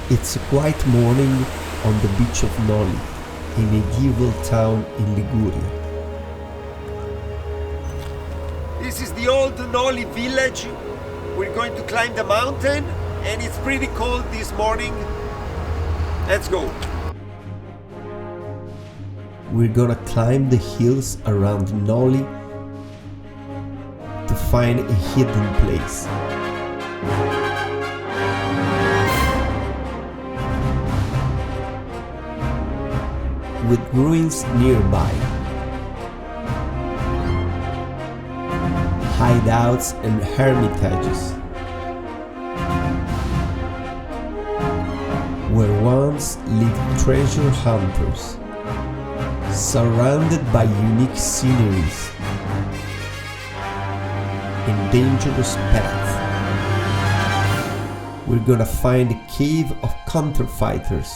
It's a quiet morning on the beach of Noli, a medieval town in Liguria. This is the old Noli village. We're going to climb the mountain and it's pretty cold this morning. Let's go. We're gonna climb the hills around Noli to find a hidden place. With ruins nearby, hideouts and hermitages, where once lived treasure hunters, surrounded by unique sceneries and dangerous paths. We're gonna find a cave of counterfeiters,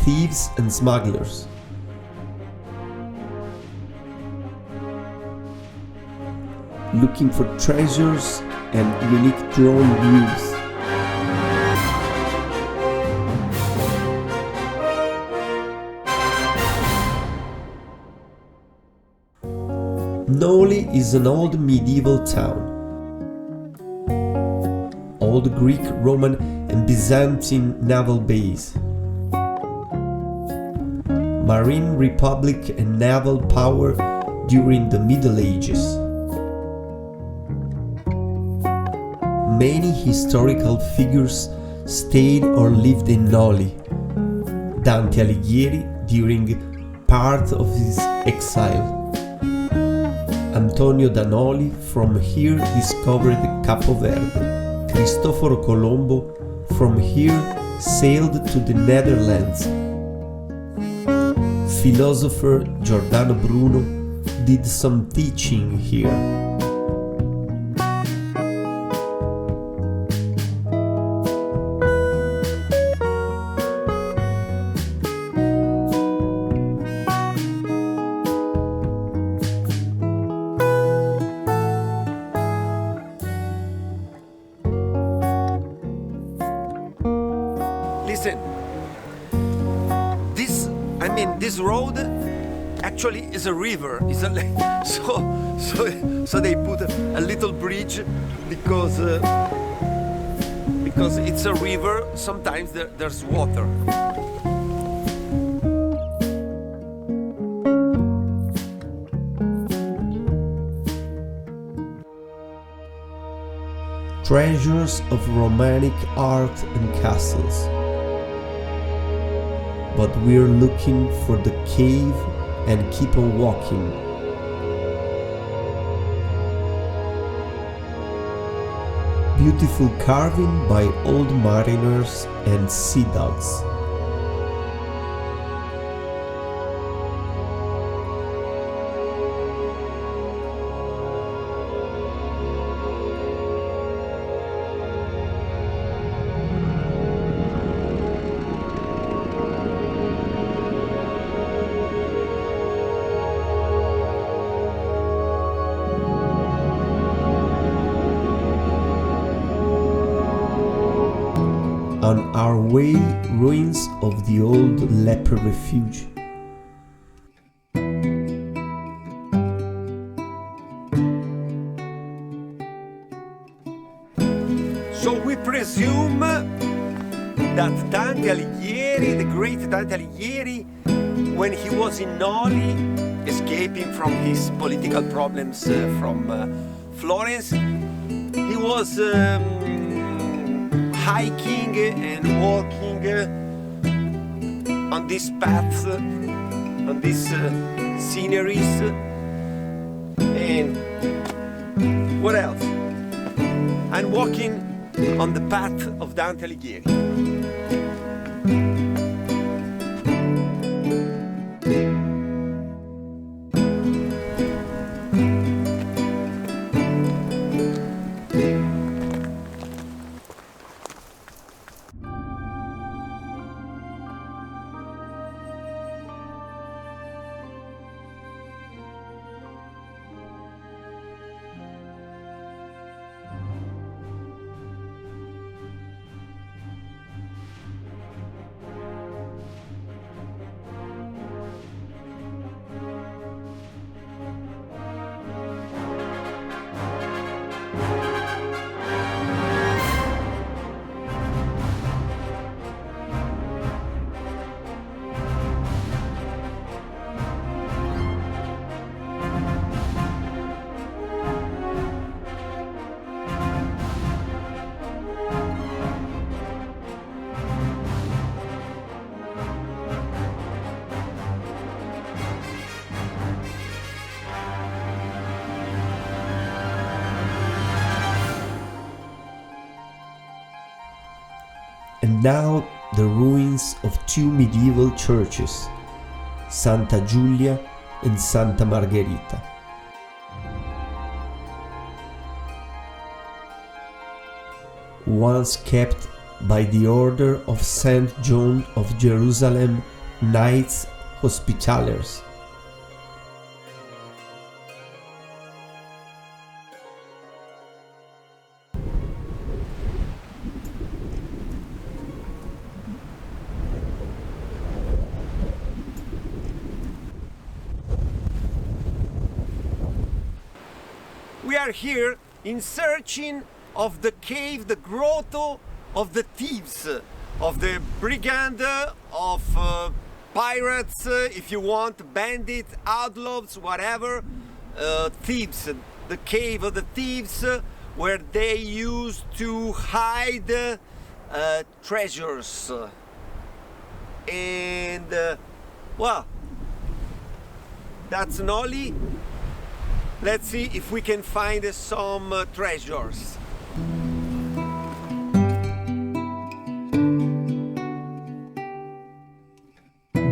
thieves and smugglers. Looking for treasures and unique drone views. Noli is an old medieval town. Old Greek, Roman and Byzantine naval base. Marine republic and naval power during the Middle Ages. Many historical figures stayed or lived in Noli. Dante Alighieri during part of his exile. Antonio da Noli from here discovered Capo Verde. Cristoforo Colombo from here sailed to the Netherlands. Philosopher Giordano Bruno did some teaching here. Listen, this road actually is a river. So they put a little bridge because it's a river. Sometimes there's water. Treasures of Romanic art and castles. But we're looking for the cave and keep on walking. Beautiful carving by old mariners and sea dogs. On our way, ruins of the old leper refuge. So we presume that Dante Alighieri, the great Dante Alighieri, when he was in Noli, escaping from his political problems from Florence, he was hiking and walking on this path, on these sceneries, and what else? I'm walking on the path of Dante Alighieri. and now the ruins of two medieval churches, Santa Giulia and Santa Margherita. Once kept by the order of Saint John of Jerusalem Knights Hospitallers. We are here in searching of the cave, the grotto of the thieves, of the brigand, of pirates, if you want, bandits, outlaws, whatever, thieves. The cave of the thieves, where they used to hide treasures. And, well, that's Noli. Let's see if we can find some treasures.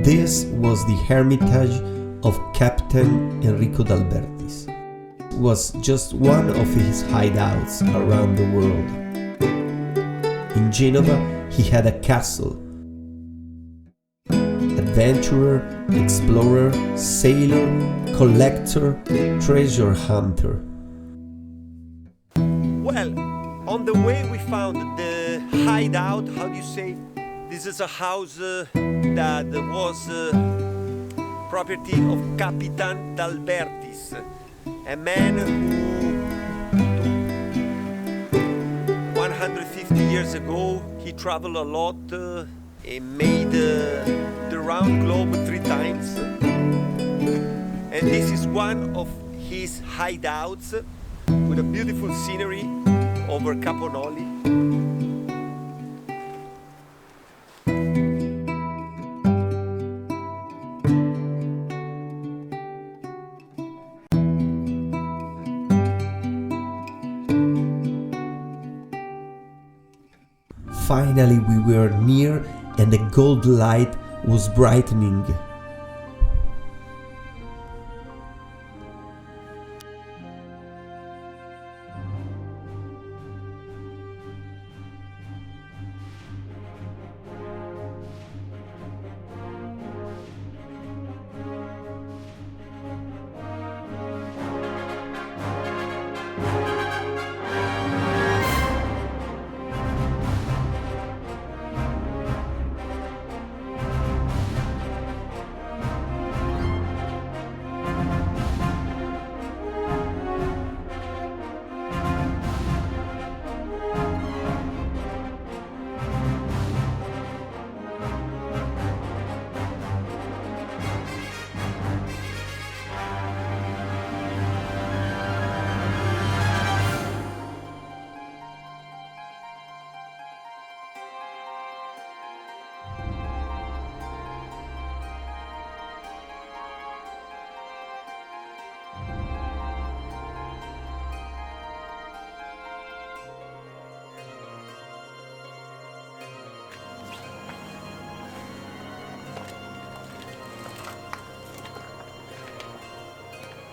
This was the hermitage of Captain Enrico d'Albertis. It was just one of his hideouts around the world. In Genova, he had a castle. Adventurer, explorer, sailor, collector, treasure hunter. Well, on the way we found the hideout. How do you say? This is a house that was property of Capitan d'Albertis, a man who 150 years ago he traveled a lot and made the round globe 3 times. And this is one of his hideouts with a beautiful scenery over Capo Noli. Finally we were near and the gold light was brightening.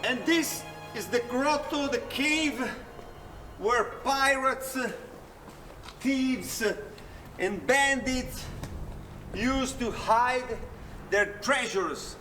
And this is the grotto, the cave, where pirates, thieves, and bandits used to hide their treasures.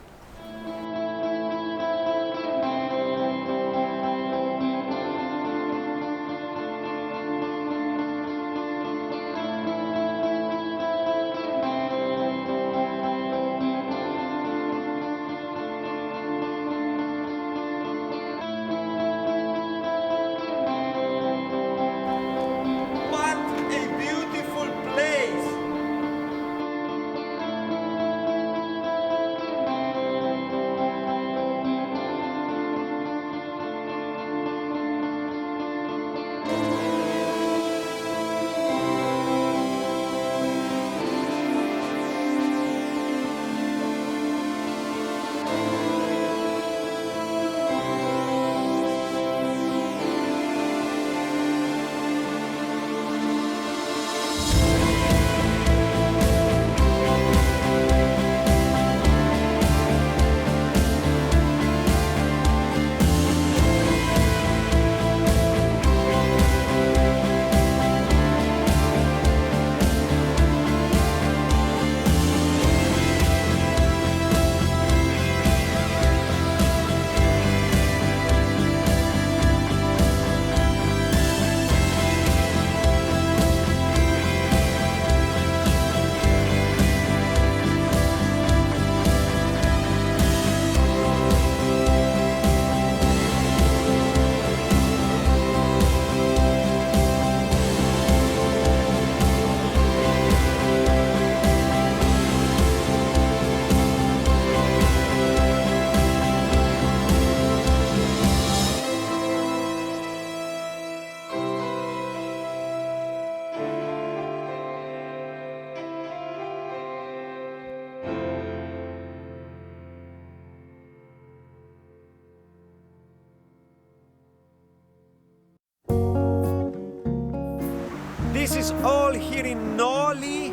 is all here in Noli.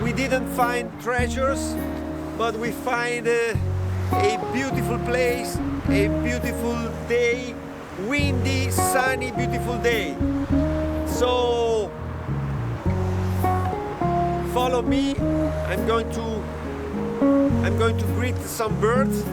We didn't find treasures, but we find a beautiful place, a beautiful day, windy, sunny, beautiful day. So follow me. I'm going to greet some birds.